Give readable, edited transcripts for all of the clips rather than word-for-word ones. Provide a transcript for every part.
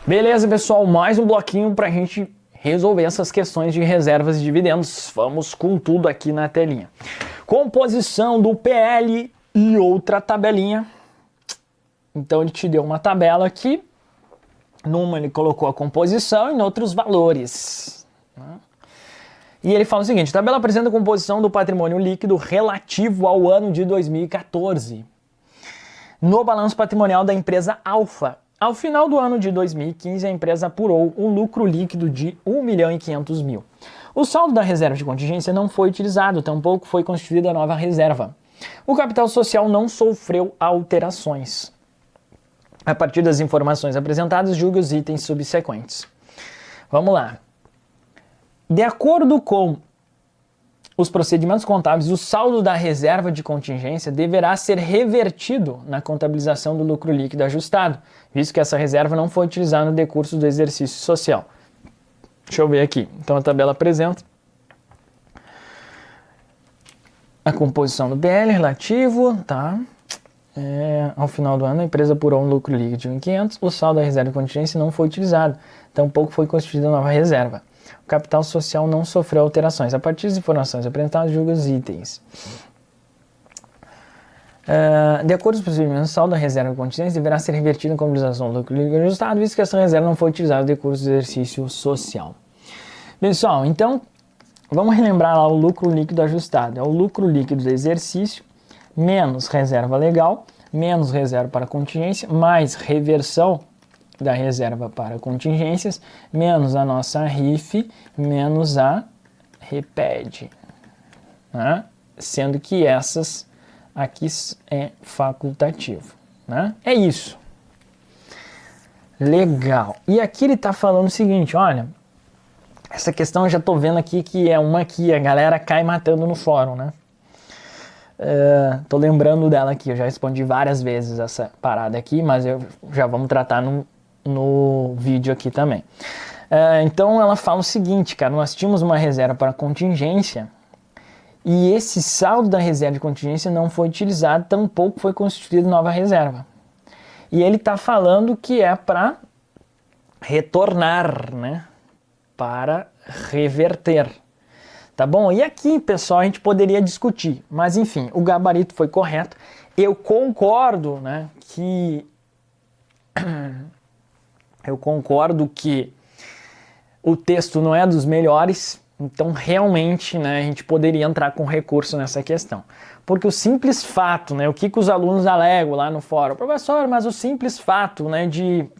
Beleza, pessoal, mais um bloquinho para a gente resolver essas questões de reservas e dividendos. Vamos com tudo aqui na telinha. Composição do PL e outra tabelinha. Então ele te deu uma tabela aqui. Numa ele colocou a composição e em outros valores. E ele fala o seguinte: a tabela apresenta a composição do patrimônio líquido relativo ao ano de 2014. No balanço patrimonial da empresa Alfa. Ao final do ano de 2015, a empresa apurou um lucro líquido de 1.500.000. O saldo da reserva de contingência não foi utilizado, tampouco foi constituída a nova reserva. O capital social não sofreu alterações. A partir das informações apresentadas, julgue os itens subsequentes. Vamos lá. De acordo com os procedimentos contábeis, o saldo da reserva de contingência deverá ser revertido na contabilização do lucro líquido ajustado, visto que essa reserva não foi utilizada no decurso do exercício social. Deixa eu ver aqui. Então a tabela apresenta a composição do PL relativo, tá? Ao final do ano, a empresa apurou um lucro líquido de 1.500, o saldo da reserva de contingência não foi utilizado, tampouco foi constituída nova reserva. O capital social não sofreu alterações. A partir das informações apresentadas, julga os itens. De acordo com os procedimentos, o saldo da reserva de contingência deverá ser revertido na contabilização do lucro líquido ajustado, visto que essa reserva não foi utilizada no decurso do exercício social. Pessoal, então, vamos relembrar lá o lucro líquido ajustado. É o lucro líquido do exercício, menos reserva legal, menos reserva para contingência, mais reversão da reserva para contingências, menos a nossa RIF, menos a REPED, né? Sendo que essas aqui é facultativo, né? É isso. Legal. E aqui ele está falando o seguinte, olha, essa questão eu já estou vendo aqui que é uma que a galera cai matando no fórum, né? Tô lembrando dela aqui, eu já respondi várias vezes essa parada aqui, mas já vamos tratar no vídeo aqui também. Então ela fala o seguinte, cara, nós tínhamos uma reserva para contingência e esse saldo da reserva de contingência não foi utilizado, tampouco foi constituída nova reserva. E ele está falando que é para retornar, né? Para reverter. Tá bom? E aqui, pessoal, a gente poderia discutir, mas enfim, o gabarito foi correto. Eu concordo, né, que o texto não é dos melhores, então realmente, né, a gente poderia entrar com recurso nessa questão. Porque o simples fato, né, o que os alunos alegam lá no fórum, professor, mas o simples fato, né, o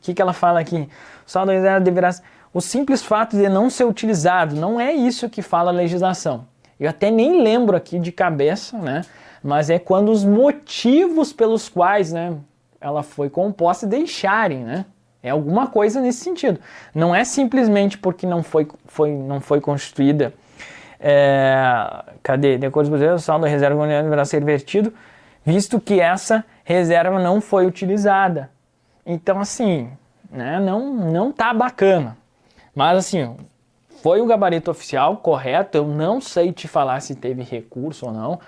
que ela fala aqui, o saldo da reserva deverá... O simples fato de não ser utilizado, não é isso que fala a legislação. Eu até nem lembro aqui de cabeça, né? Mas é quando os motivos pelos quais, né, ela foi composta deixarem, né? É alguma coisa nesse sentido. Não é simplesmente porque não foi constituída. De acordo com o saldo da reserva deverá ser vertido, visto que essa reserva não foi utilizada. Então, assim, né, não tá bacana. Mas assim, foi o gabarito oficial, correto, eu não sei te falar se teve recurso ou não.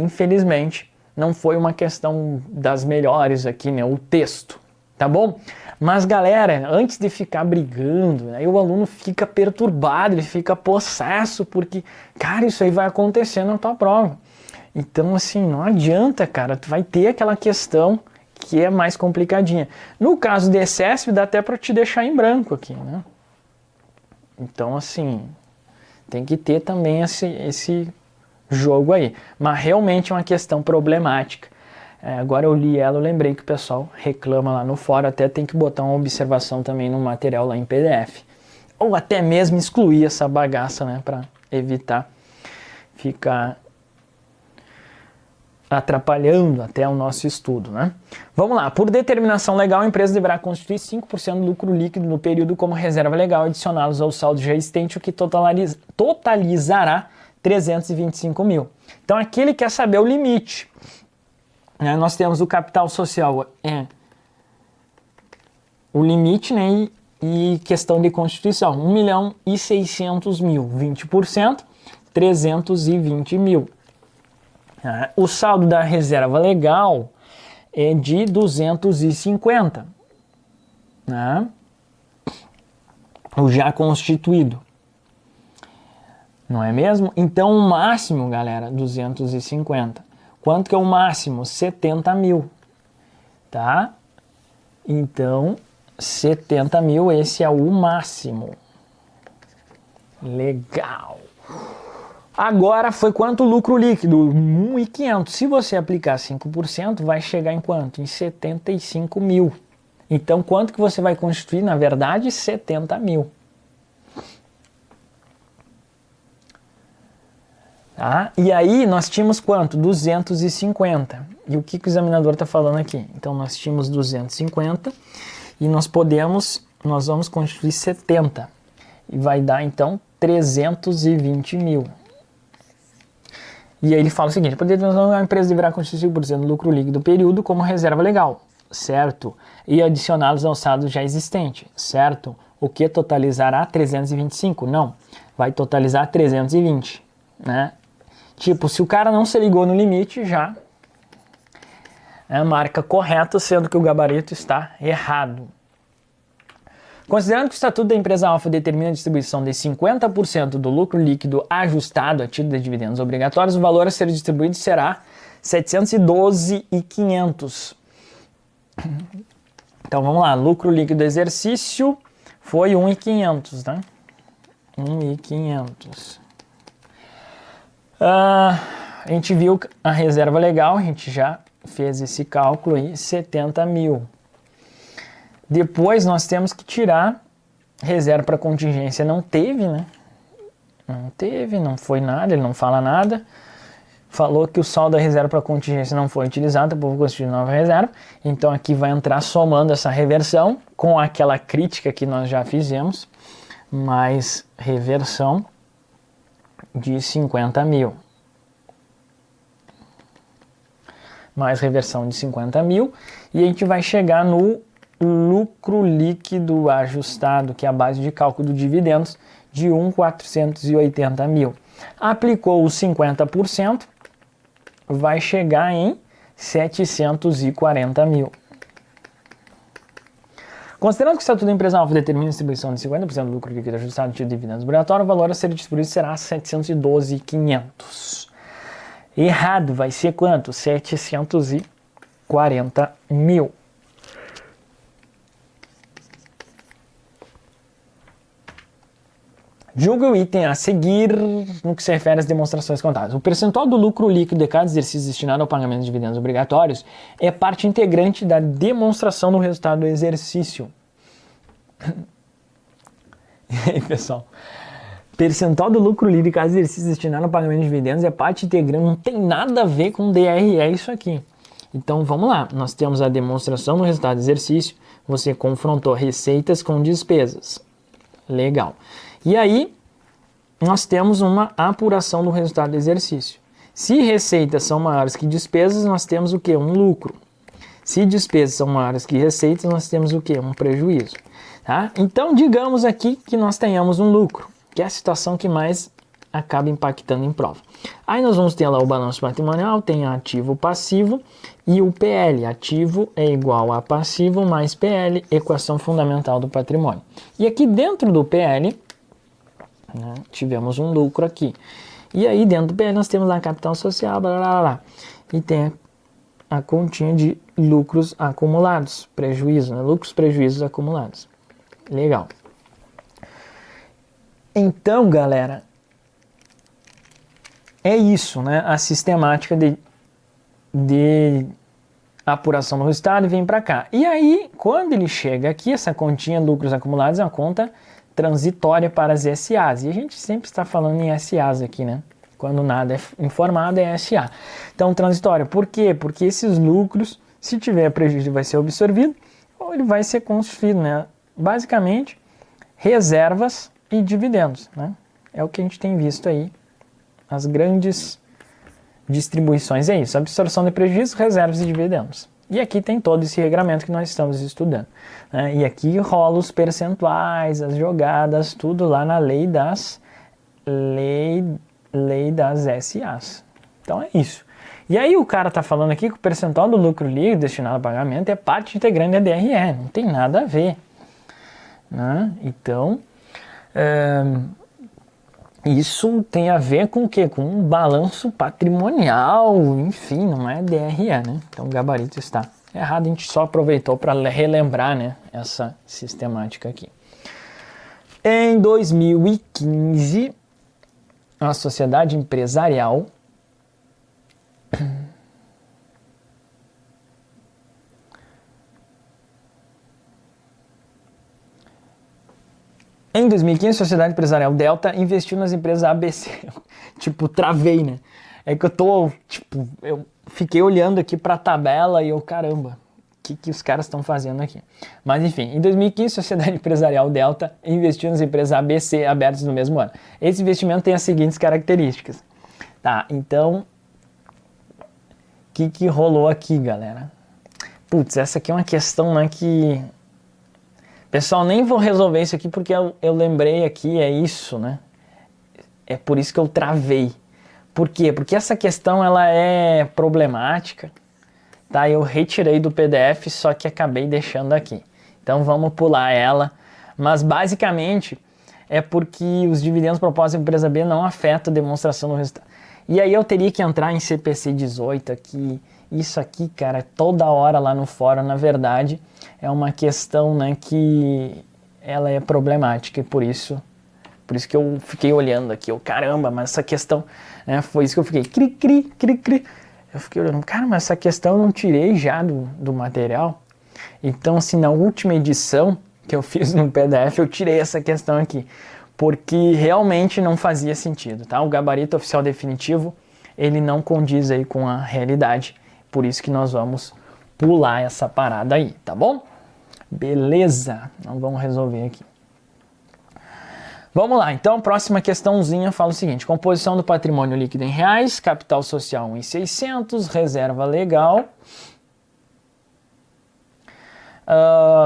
Infelizmente, não foi uma questão das melhores aqui, né, o texto, tá bom? Mas galera, antes de ficar brigando, aí o aluno fica perturbado, ele fica possesso, porque, cara, isso aí vai acontecer na tua prova. Então assim, não adianta, cara, tu vai ter aquela questão que é mais complicadinha. No caso de excesso, dá até para te deixar em branco aqui, né? Então, assim, tem que ter também esse jogo aí. Mas realmente é uma questão problemática. Agora eu li ela, eu lembrei que o pessoal reclama lá no fórum, até tem que botar uma observação também no material lá em PDF. Ou até mesmo excluir essa bagaça, né? Para evitar ficar atrapalhando até o nosso estudo, né? Vamos lá, por determinação legal, a empresa deverá constituir 5% do lucro líquido no período como reserva legal, adicioná-los ao saldo já existente, o que totalizará 325 mil. Então aqui ele quer saber o limite. Nós temos o capital social, o limite, né, e questão de constituição, 1.600.000, 20%, 320 mil. O saldo da reserva legal é de 250. né? O já constituído. Não é mesmo? Então o máximo, galera, 250. Quanto que é o máximo? 70 mil. Tá? Então, 70 mil, esse é o máximo. Legal. Agora foi quanto o lucro líquido? 1.500. Se você aplicar 5%, vai chegar em quanto? Em 75 mil. Então, quanto que você vai constituir? Na verdade, 70 mil. Tá? E aí, nós tínhamos quanto? 250. E o que o examinador está falando aqui? Então, nós tínhamos 250 e nós vamos constituir 70. E vai dar, então, 320 mil. E aí ele fala o seguinte: a empresa deverá constituir 5% do lucro líquido do período como reserva legal, certo? E adicioná-los ao saldo já existente, certo? O que totalizará 325? Não, vai totalizar 320, né? Tipo, se o cara não se ligou no limite, já é marca correto, sendo que o gabarito está errado. Considerando que o Estatuto da Empresa Alfa determina a distribuição de 50% do lucro líquido ajustado a título de dividendos obrigatórios, o valor a ser distribuído será 712.500. Então vamos lá, lucro líquido do exercício foi 1.500, né? 1.500. A gente viu a reserva legal, a gente já fez esse cálculo aí, 70 mil. Depois nós temos que tirar reserva para contingência. Não teve, né? Não teve, não foi nada, ele não fala nada. Falou que o saldo da reserva para contingência não foi utilizado, o povo constituiu nova reserva. Então aqui vai entrar somando essa reversão com aquela crítica que nós já fizemos, mais reversão de 50 mil. Mais reversão de 50 mil. E a gente vai chegar no lucro líquido ajustado, que é a base de cálculo de dividendos, de 1.480 mil. Aplicou os 50%, vai chegar em 740 mil. Considerando que o Estatuto da Empresa Alfa determina a distribuição de 50% do lucro líquido ajustado de dividendos obrigatório, o valor a ser distribuído será 712.500. Errado, vai ser quanto? 740 mil. Julgue o item a seguir no que se refere às demonstrações contábeis. O percentual do lucro líquido de cada exercício destinado ao pagamento de dividendos obrigatórios é parte integrante da demonstração do resultado do exercício. E aí, pessoal? Percentual do lucro líquido de cada exercício destinado ao pagamento de dividendos é parte integrante, não tem nada a ver com DRE isso aqui. Então vamos lá, nós temos a demonstração do resultado do exercício, você confrontou receitas com despesas. Legal. E aí, nós temos uma apuração do resultado do exercício. Se receitas são maiores que despesas, nós temos o quê? Um lucro. Se despesas são maiores que receitas, nós temos o quê? Um prejuízo. Tá? Então, digamos aqui que nós tenhamos um lucro, que é a situação que mais acaba impactando em prova. Aí nós vamos ter lá o balanço patrimonial, tem ativo, passivo e o PL. Ativo é igual a passivo mais PL, equação fundamental do patrimônio. E aqui dentro do PL, né, tivemos um lucro aqui. E aí dentro do PL nós temos lá capital social, blá, blá, blá, e tem a continha de lucros acumulados, prejuízo, né, lucros, prejuízos acumulados. Legal. Então, galera, é isso, né? A sistemática de apuração do resultado e vem para cá. E aí, quando ele chega aqui, essa continha lucros acumulados é uma conta transitória para as SAs. E a gente sempre está falando em SAs aqui, né? Quando nada é informado é SA. Então, transitória. Por quê? Porque esses lucros, se tiver prejuízo, vai ser absorvido ou ele vai ser constituído, né? Basicamente, reservas e dividendos, né? É o que a gente tem visto aí. As grandes distribuições é isso, absorção de prejuízos, reservas e dividendos. E aqui tem todo esse regramento que nós estamos estudando, né? E aqui rola os percentuais, as jogadas, tudo lá na lei das SAs. Então é isso. E aí o cara tá falando aqui que o percentual do lucro líquido destinado a pagamento é parte integrante da DRE, não tem nada a ver. né? Então, isso tem a ver com o quê? Com um balanço patrimonial, enfim, não é DRE, né? Então o gabarito está errado, a gente só aproveitou para relembrar, né, essa sistemática aqui. Em 2015, a sociedade empresarial Em 2015, a Sociedade Empresarial Delta investiu nas empresas ABC. Tipo, travei, né? É que eu fiquei olhando aqui para a tabela e eu, caramba, o que os caras estão fazendo aqui? Mas enfim, em 2015, a Sociedade Empresarial Delta investiu nas empresas ABC abertas no mesmo ano. Esse investimento tem as seguintes características. Tá, então, o que rolou aqui, galera? Putz, essa aqui é uma questão, né, que... Pessoal, nem vou resolver isso aqui porque eu lembrei aqui, é isso, né? É por isso que eu travei. Por quê? Porque essa questão, ela é problemática, tá? Eu retirei do PDF, só que acabei deixando aqui. Então vamos pular ela. Mas basicamente é porque os dividendos propostos à empresa B não afetam a demonstração do resultado. E aí eu teria que entrar em CPC 18 aqui. Isso aqui, cara, toda hora lá no fórum, na verdade, é uma questão, né, que ela é problemática e por isso que eu fiquei olhando aqui, caramba, mas essa questão, né, foi isso que eu fiquei, cri. Eu fiquei olhando, cara, mas essa questão eu não tirei já do material. Então, assim, na última edição que eu fiz no PDF, eu tirei essa questão aqui, porque realmente não fazia sentido, tá? O gabarito oficial definitivo, ele não condiz aí com a realidade. Por isso que nós vamos pular essa parada aí, tá bom? Beleza, então vamos resolver aqui. Vamos lá, então a próxima questãozinha fala o seguinte: composição do patrimônio líquido em reais, capital social 1.600, reserva legal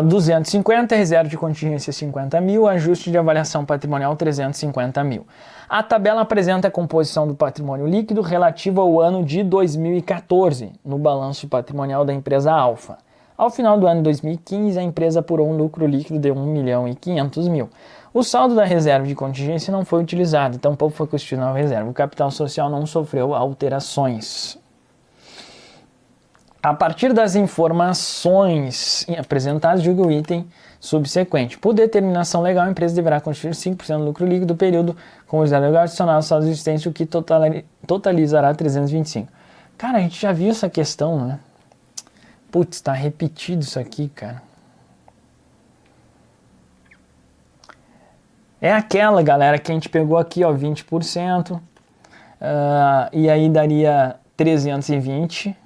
250, reserva de contingência 50 mil, ajuste de avaliação patrimonial 350 mil. A tabela apresenta a composição do patrimônio líquido relativo ao ano de 2014, no balanço patrimonial da empresa Alfa. Ao final do ano de 2015, a empresa apurou um lucro líquido de 1.500.000. O saldo da reserva de contingência não foi utilizado, tampouco foi constituída a reserva. O capital social não sofreu alterações. A partir das informações apresentadas, julgue o item subsequente. Por determinação legal, a empresa deverá constituir 5% do lucro líquido do período com o reserva legal adicional ao saldo existente, o que totalizará 325. Cara, a gente já viu essa questão, né? Putz, tá repetido isso aqui, cara. É aquela, galera, que a gente pegou aqui, ó, 20%. E aí daria 320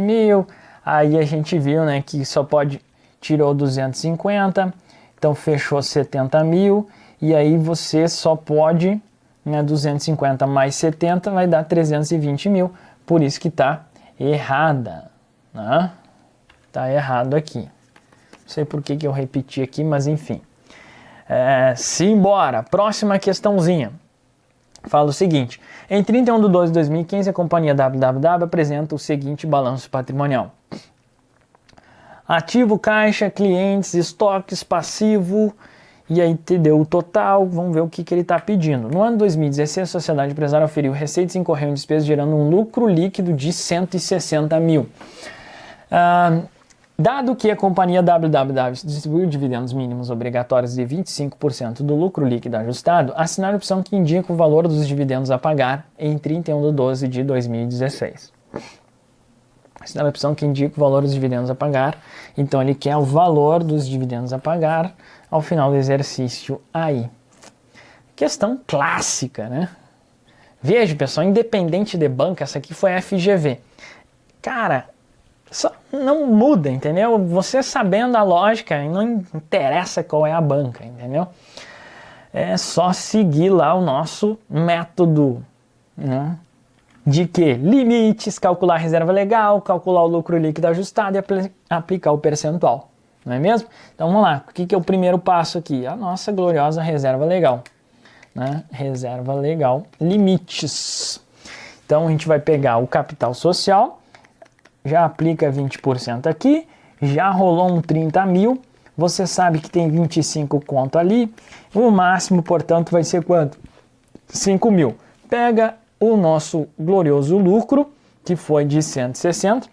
mil, aí a gente viu, né, que só tirou 250, então fechou 70 mil, e aí você só pode, né, 250 mais 70 vai dar 320 mil, por isso que tá errada, né? Tá errado aqui. Não sei por que eu repeti aqui, mas enfim. Simbora, próxima questãozinha. Fala o seguinte: em 31 de 12 de 2015, a companhia www apresenta o seguinte balanço patrimonial. Ativo, caixa, clientes, estoques, passivo, e aí te deu o total, vamos ver o que ele está pedindo. No ano de 2016, a sociedade empresária oferiu receitas e incorreu em despesas, gerando um lucro líquido de 160 mil. Dado que a companhia www distribuiu dividendos mínimos obrigatórios de 25% do lucro líquido ajustado, assinale a opção que indica o valor dos dividendos a pagar em 31 de 12 de 2016. Assinale a opção que indica o valor dos dividendos a pagar, então ele quer o valor dos dividendos a pagar ao final do exercício aí. Questão clássica, né? Veja, pessoal, independente de banca, essa aqui foi a FGV. Cara, só não muda, entendeu? Você sabendo a lógica, não interessa qual é a banca, entendeu? É só seguir lá o nosso método, né? De que? Limites, calcular a reserva legal, calcular o lucro líquido ajustado e aplicar o percentual, não é mesmo? Então vamos lá, o que é o primeiro passo aqui? A nossa gloriosa reserva legal, né? Reserva legal, limites. Então a gente vai pegar o capital social, já aplica 20% aqui, já rolou um 30 mil, você sabe que tem 25 conto ali, o máximo, portanto, vai ser quanto? 5 mil. Pega o nosso glorioso lucro, que foi de 160,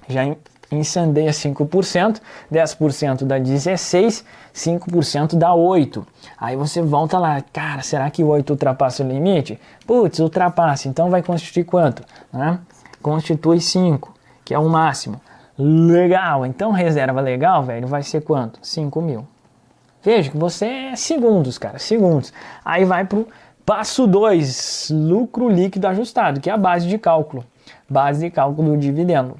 já incendeia 5%, 10% dá 16, 5% dá 8. Aí você volta lá, cara, será que o 8 ultrapassa o limite? Putz, ultrapassa, então vai constituir quanto? Né? Constitui 5, que é o máximo. Legal, então reserva legal, velho, vai ser quanto? 5 mil. Veja que você é segundos, cara, segundos. Aí vai pro passo 2, lucro líquido ajustado, que é a base de cálculo. Base de cálculo do dividendo.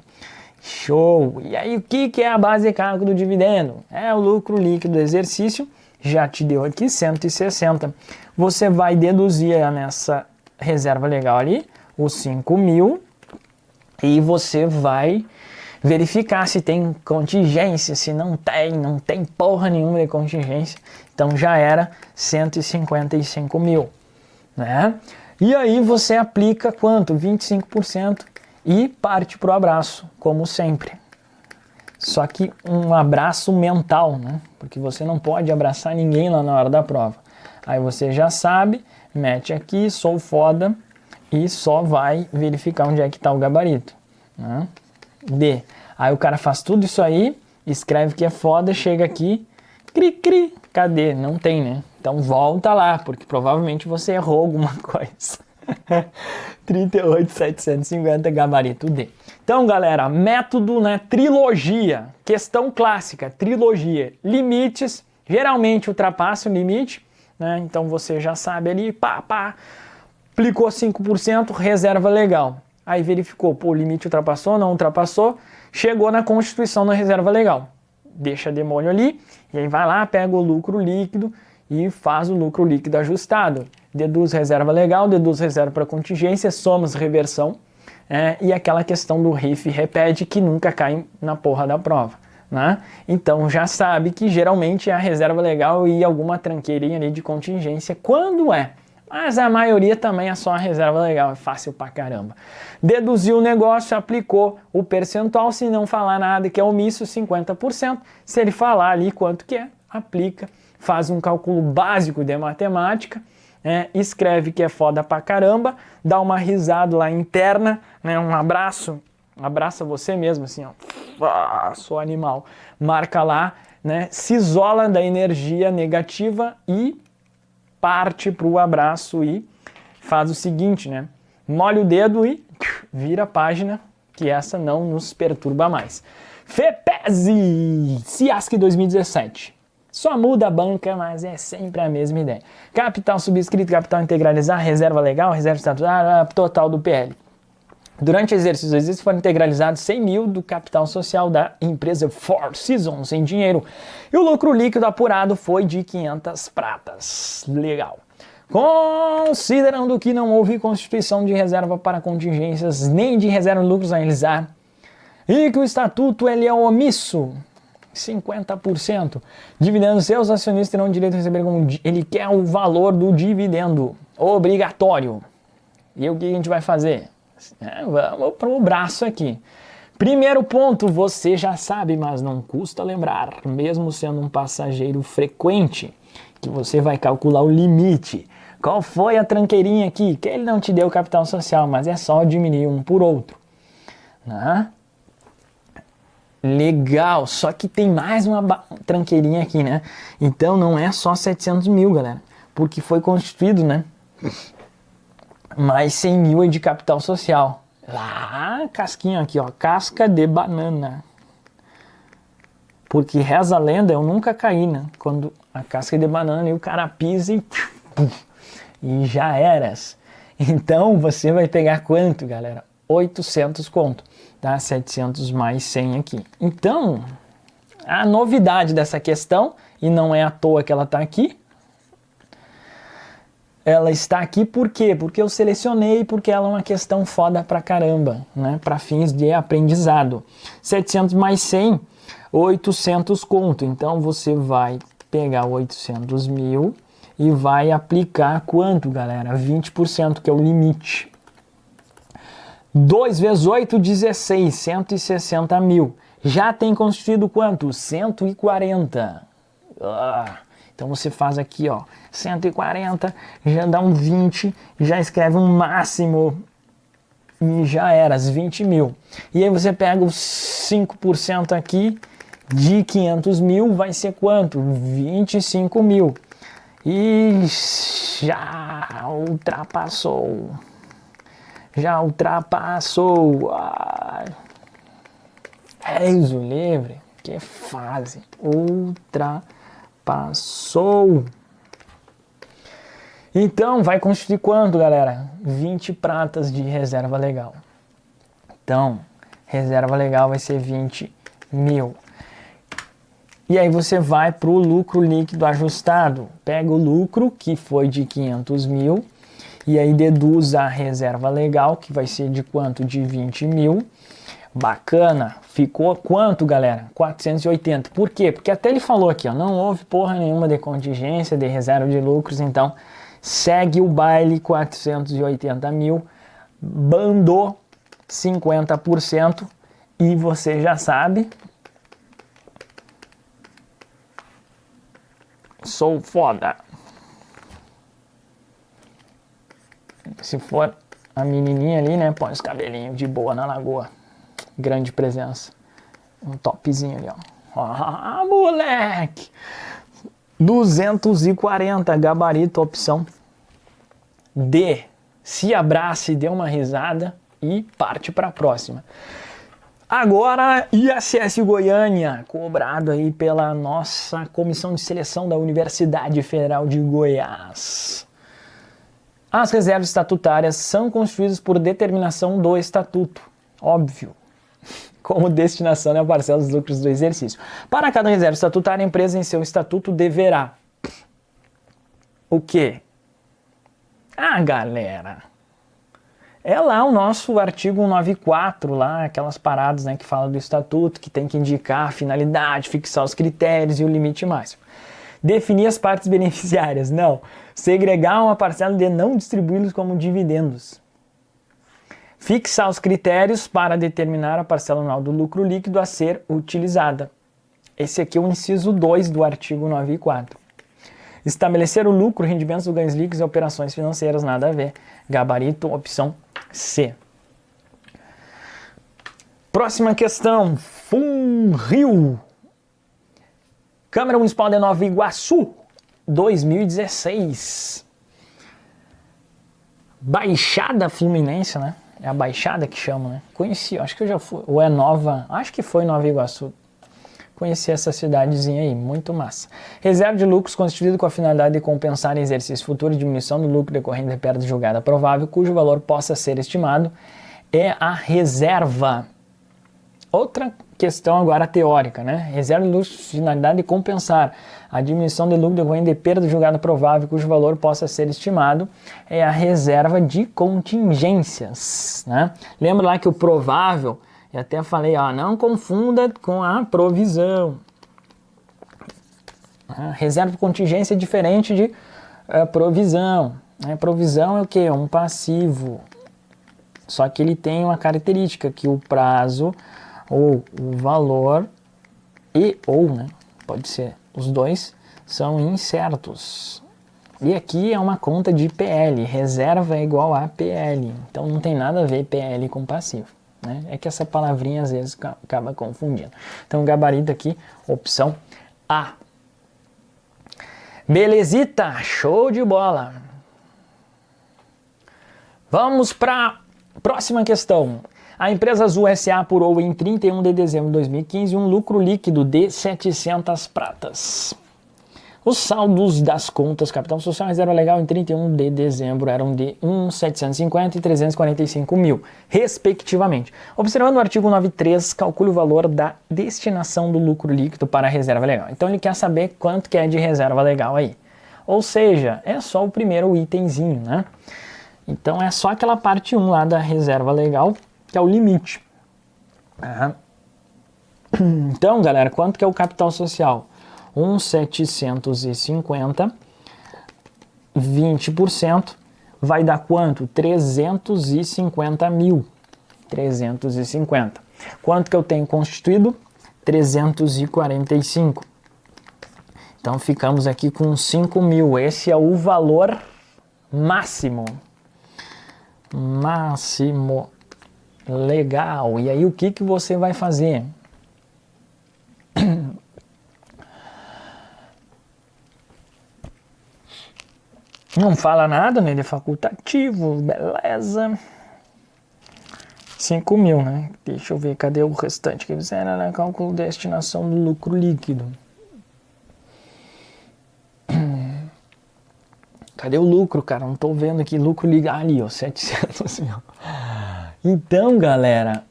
Show! E aí, o que é a base de cálculo do dividendo? É o lucro líquido do exercício, já te deu aqui 160. Você vai deduzir nessa reserva legal ali, os 5 mil, e você vai verificar se tem contingência, se não tem porra nenhuma de contingência. Então já era 155 mil, né? E aí você aplica quanto? 25%. E parte pro abraço, como sempre. Só que um abraço mental, né? Porque você não pode abraçar ninguém lá na hora da prova. Aí você já sabe, mete aqui, sou foda, e só vai verificar onde é que tá o gabarito, né? D. Aí o cara faz tudo isso aí, escreve que é foda, chega aqui, cri, cri, cadê? Não tem, né? Então volta lá, porque provavelmente você errou alguma coisa. 38.750 gabarito D. Então, galera, método, né, trilogia, questão clássica, trilogia, limites, geralmente ultrapassa o limite, né? Então você já sabe ali, aplicou 5%, reserva legal. Aí verificou, pô, o limite ultrapassou, não ultrapassou, chegou na constituição da reserva legal. Deixa demônio ali, e aí vai lá, pega o lucro líquido e faz o lucro líquido ajustado. Deduz reserva legal, deduz reserva para contingência, somas reversão, e aquela questão do RIF repete que nunca cai na porra da prova, né? Então já sabe que geralmente é a reserva legal e alguma tranqueirinha ali de contingência, quando é. Mas a maioria também é só a reserva legal, é fácil pra caramba. Deduziu o negócio, aplicou o percentual, se não falar nada que é omisso, 50%. Se ele falar ali quanto que é, aplica, faz um cálculo básico de matemática, escreve que é foda pra caramba, dá uma risada lá interna, né, um abraço, abraça você mesmo assim, ó, sou animal, marca lá, né, se isola da energia negativa e parte pro abraço e faz o seguinte, né, molha o dedo e vira a página, que essa não nos perturba mais. FEPESE, CIASC 2017. Só muda a banca, mas é sempre a mesma ideia. Capital subscrito, capital integralizar, reserva legal, reserva estatutária, total do PL. Durante o exercício foram integralizados 100 mil do capital social da empresa Four Seasons em dinheiro. E o lucro líquido apurado foi de 500 pratas. Legal. Considerando que não houve constituição de reserva para contingências, nem de reserva de lucros a realizar, e que o estatuto ele é omisso, 50%. Dividendos, seus acionistas terão direito a receber como ele quer o valor do dividendo obrigatório. E o que a gente vai fazer? Vamos para o braço aqui. Primeiro ponto, você já sabe, mas não custa lembrar, mesmo sendo um passageiro frequente, que você vai calcular o limite. Qual foi a tranqueirinha aqui? Que ele não te deu capital social, mas é só diminuir um por outro, né? Legal, só que tem mais uma tranqueirinha aqui, né? Então não é só 700 mil, galera, porque foi constituído, né? Mais 100 mil de capital social. Lá, casquinha aqui, ó, casca de banana. Porque reza a lenda, eu nunca caí, né? Quando a casca de banana e o cara pisa e já eras. Então você vai pegar quanto, galera? 800 conto. Tá? 700 mais 100 aqui. Então, a novidade dessa questão, e não é à toa que ela está aqui, ela está aqui por quê? Porque eu selecionei, porque ela é uma questão foda pra caramba, né? Para fins de aprendizado. 700 mais 100, 800 conto. Então, você vai pegar 800 mil e vai aplicar quanto, galera? 20%, que é o limite. 2 vezes 8, 16, 160 mil. Já tem constituído quanto? 140. Então você faz aqui, ó, 140, já dá um 20, já escreve um máximo e já era, as 20 mil. E aí você pega os 5% aqui de 500 mil, vai ser quanto? 25 mil. E já ultrapassou. Já ultrapassou. Deus o livre. Que fase. Ultrapassou. Então, vai constituir quanto, galera? 20 pratas de reserva legal. Então, reserva legal vai ser 20 mil. E aí você vai para o lucro líquido ajustado. Pega o lucro, que foi de 500 mil, e aí deduz a reserva legal, que vai ser de quanto? De 20 mil. Bacana. Ficou quanto, galera? 480. Por quê? Porque até ele falou aqui, ó, não houve porra nenhuma de contingência, de reserva de lucros, então segue o baile, 480 mil, bandou 50%, e você já sabe, sou foda. Se for a menininha ali, né, põe os cabelinhos de boa na lagoa. Grande presença. Um topzinho ali, ó. Ah, moleque! 240, gabarito, opção D. Se abrace, dê uma risada e parte para a próxima. Agora, IACS Goiânia, cobrado aí pela nossa comissão de seleção da Universidade Federal de Goiás. As reservas estatutárias são constituídas por determinação do estatuto, óbvio, como destinação da parcela dos lucros do exercício. Para cada reserva estatutária, a empresa em seu estatuto deverá o quê? Galera, é lá o nosso artigo 194, lá, aquelas paradas, né, que fala do estatuto, que tem que indicar a finalidade, fixar os critérios e o limite máximo. Definir as partes beneficiárias, não. Segregar uma parcela de não distribuí-los como dividendos. Fixar os critérios para determinar a parcela anual do lucro líquido a ser utilizada. Esse aqui é o inciso 2 do artigo 94. Estabelecer o lucro, rendimentos dos ganhos líquidos e operações financeiras, nada a ver. Gabarito, opção C. Próxima questão. Funrio. Câmara Municipal de Nova Iguaçu, 2016. Baixada Fluminense, né? É a Baixada que chama, né? Conheci, acho que eu já fui. Ou é Nova, acho que foi Nova Iguaçu. Conheci essa cidadezinha aí, muito massa. Reserva de lucros constituído com a finalidade de compensar em exercício futuro diminuição do lucro decorrente de perda julgada provável, cujo valor possa ser estimado, é a reserva. Outra questão agora teórica, né? Reserva de lucros, finalidade de compensar a diminuição de lucro decorrente de perda julgada provável, cujo valor possa ser estimado, é a reserva de contingências, né? Lembra lá que o provável, eu até falei, não confunda com a provisão. Reserva de contingência é diferente de provisão. Provisão é o quê? Um passivo. Só que ele tem uma característica, que o prazo ou o valor né, pode ser os dois, são incertos. E aqui é uma conta de PL, reserva é igual a PL, então não tem nada a ver PL com passivo, né? É que essa palavrinha às vezes acaba confundindo. Então gabarito aqui, opção A. Belezita, show de bola! Vamos para a próxima questão. A empresa Azul S.A. apurou em 31 de dezembro de 2015 um lucro líquido de 700 pratas. Os saldos das contas capital social e reserva legal em 31 de dezembro eram de 1.750 e 345 mil, respectivamente. Observando o artigo 93, calcule o valor da destinação do lucro líquido para a reserva legal. Então ele quer saber quanto que é de reserva legal aí. Ou seja, é só o primeiro itemzinho, né? Então é só aquela parte 1 lá da reserva legal, que é o limite. Então, galera, quanto que é o capital social? 1.750, 20%, vai dar quanto? 350 mil. 350. Quanto que eu tenho constituído? 345. Então ficamos aqui com 5 mil. Esse é o valor máximo. Máximo. Legal. E aí o que que você vai fazer? Não fala nada, né? Ele é facultativo, beleza. 5 mil, né? Deixa eu ver, cadê o restante que eles eram, né? Cálculo de destinação do lucro líquido. Cadê o lucro, cara? Não tô vendo aqui, lucro líquido. Ali, ó, 700 mil. Então, galera...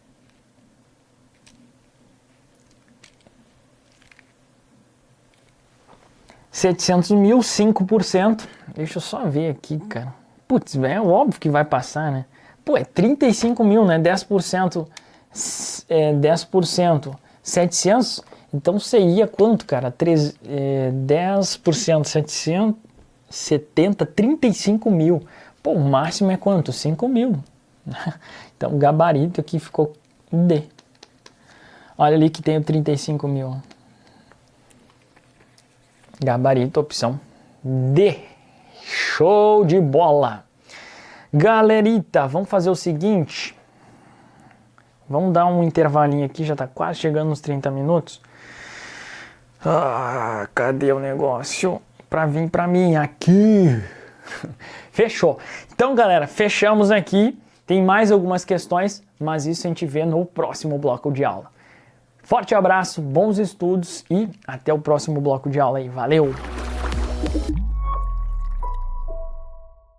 R$700 mil, 5%. Deixa eu só ver aqui, cara. Putz, é óbvio que vai passar, né? Pô, é 35 mil, né? 10%. 10%. 700. Então seria quanto, cara? 10%. 770. 35 mil. Pô, o máximo é quanto? 5 mil. Então o gabarito aqui ficou D. Olha ali que tem o 35 mil. Gabarito, opção D. Show de bola. Galerita, vamos fazer o seguinte. Vamos dar um intervalinho aqui, já tá quase chegando nos 30 minutos. Ah, cadê o negócio? Pra vir pra mim aqui. Fechou. Então, galera, fechamos aqui. Tem mais algumas questões, mas isso a gente vê no próximo bloco de aula. Forte abraço, bons estudos e até o próximo bloco de aula aí. Valeu!